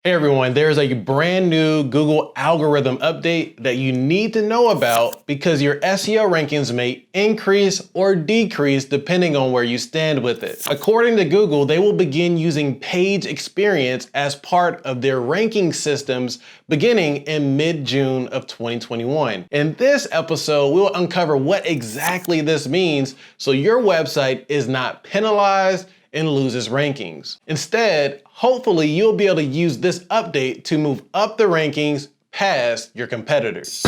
Hey everyone, there's a brand new Google algorithm update that you need to know about because your SEO rankings may increase or decrease depending on where you stand with it. According to Google, they will begin using page experience as part of their ranking systems beginning in mid-June of 2021. In this episode, we'll uncover what exactly this means so your website is not penalized and loses rankings. Instead, hopefully you'll be able to use this update to move up the rankings past your competitors.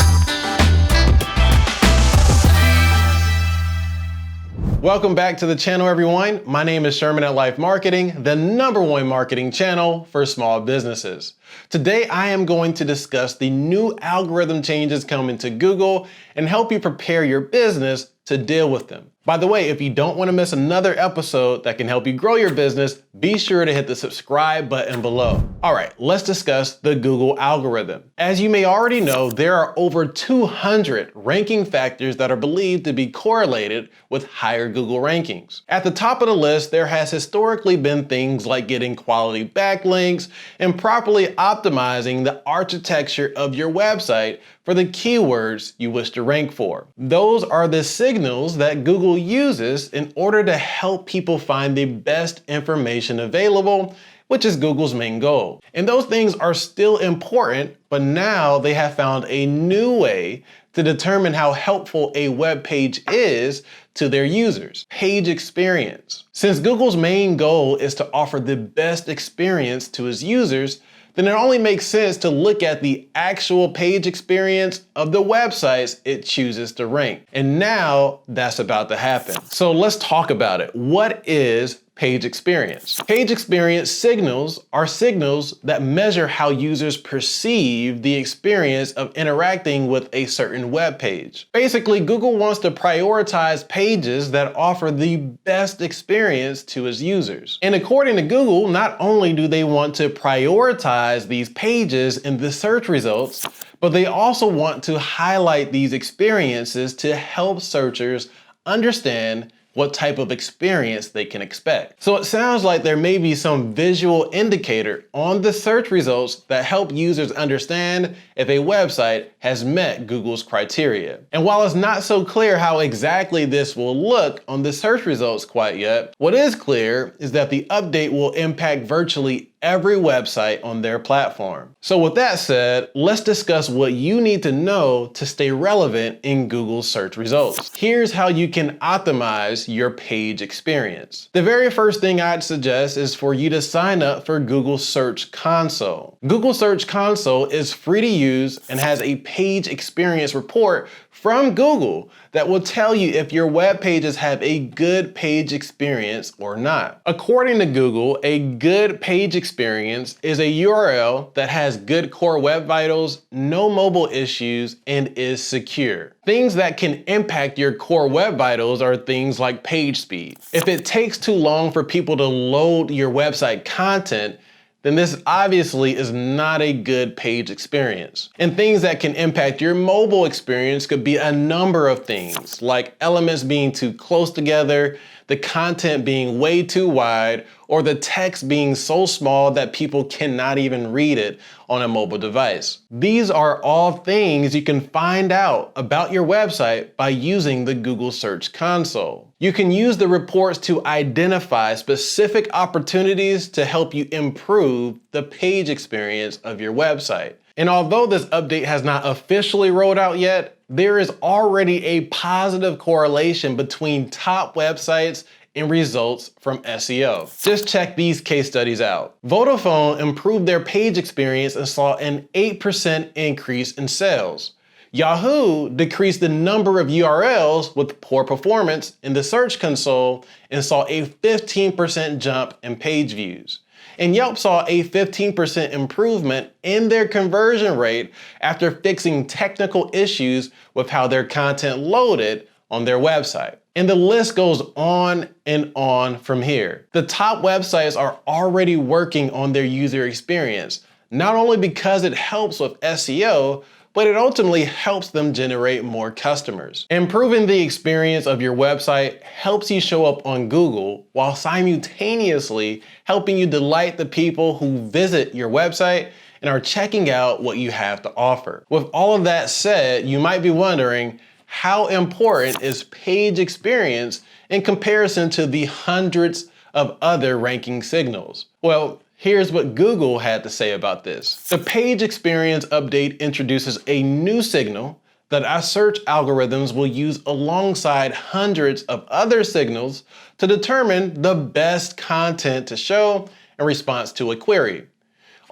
Welcome back to the channel, everyone. My name is Sherman at LYFE Marketing, the #1 marketing channel for small businesses. Today, I am going to discuss the new algorithm changes coming to Google and help you prepare your business to deal with them. By the way, if you don't want to miss another episode that can help you grow your business, be sure to hit the subscribe button below. All right, let's discuss the Google algorithm. As you may already know, there are over 200 ranking factors that are believed to be correlated with higher Google rankings. At the top of the list, there has historically been things like getting quality backlinks and properly optimizing the architecture of your website for the keywords you wish to rank for. Those are the signals that Google uses in order to help people find the best information available, which is Google's main goal. And those things are still important, but now they have found a new way to determine how helpful a web page is to their users: page experience. Since Google's main goal is to offer the best experience to its users, then it only makes sense to look at the actual page experience of the websites it chooses to rank. And now that's about to happen. So let's talk about it. What is page experience? Page experience signals are signals that measure how users perceive the experience of interacting with a certain web page. Basically, Google wants to prioritize pages that offer the best experience to its users. And according to Google, not only do they want to prioritize these pages in the search results, but they also want to highlight these experiences to help searchers understand what type of experience they can expect. So it sounds like there may be some visual indicator on the search results that help users understand if a website has met Google's criteria. And while it's not so clear how exactly this will look on the search results quite yet, what is clear is that the update will impact virtually every website on their platform. So with that said, let's discuss what you need to know to stay relevant in Google's search results. Here's how you can optimize your page experience. The very first thing I'd suggest is for you to sign up for Google Search Console. Google Search Console is free to use and has a page experience report from Google that will tell you if your web pages have a good page experience or not. According to Google, a good page experience is a URL that has good core web vitals, no mobile issues, and is secure. Things that can impact your core web vitals are things like page speed. If it takes too long for people to load your website content, then this obviously is not a good page experience. And things that can impact your mobile experience could be a number of things, like elements being too close together, the content being way too wide, or the text being so small that people cannot even read it on a mobile device. These are all things you can find out about your website by using the Google Search Console. You can use the reports to identify specific opportunities to help you improve the page experience of your website. And although this update has not officially rolled out yet, there is already a positive correlation between top websites and results from SEO. Just check these case studies out. Vodafone improved their page experience and saw an 8% increase in sales. Yahoo decreased the number of URLs with poor performance in the Search Console and saw a 15% jump in page views. And Yelp saw a 15% improvement in their conversion rate after fixing technical issues with how their content loaded on their website. And the list goes on and on from here. The top websites are already working on their user experience, not only because it helps with SEO, but it ultimately helps them generate more customers. Improving the experience of your website helps you show up on Google while simultaneously helping you delight the people who visit your website and are checking out what you have to offer. With all of that said, you might be wondering, how important is page experience in comparison to the hundreds of other ranking signals? Well, here's what Google had to say about this. The page experience update introduces a new signal that our search algorithms will use alongside hundreds of other signals to determine the best content to show in response to a query.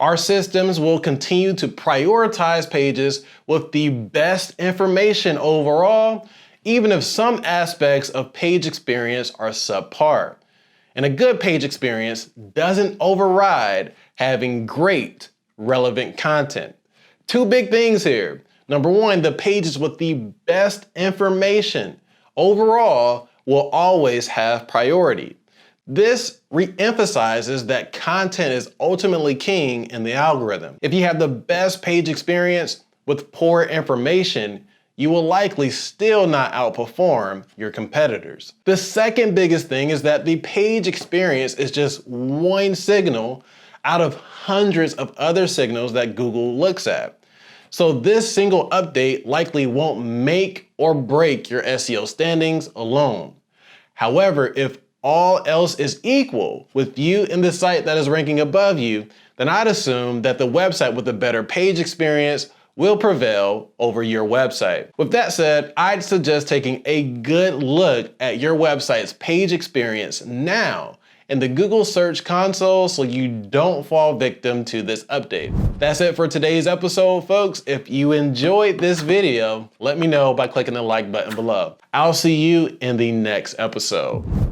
Our systems will continue to prioritize pages with the best information overall, even if some aspects of page experience are subpar. And a good page experience doesn't override having great, relevant content. Two big things here. Number one, the pages with the best information overall will always have priority. This re-emphasizes that content is ultimately king in the algorithm. If you have the best page experience with poor information, you will likely still not outperform your competitors. The second biggest thing is that the page experience is just one signal out of hundreds of other signals that Google looks at. So this single update likely won't make or break your SEO standings alone. However, if all else is equal with you in the site that is ranking above you, then I'd assume that the website with a better page experience will prevail over your website. With that said, I'd suggest taking a good look at your website's page experience now in the Google Search Console so you don't fall victim to this update. That's it for today's episode, folks. If you enjoyed this video, let me know by clicking the like button below. I'll see you in the next episode.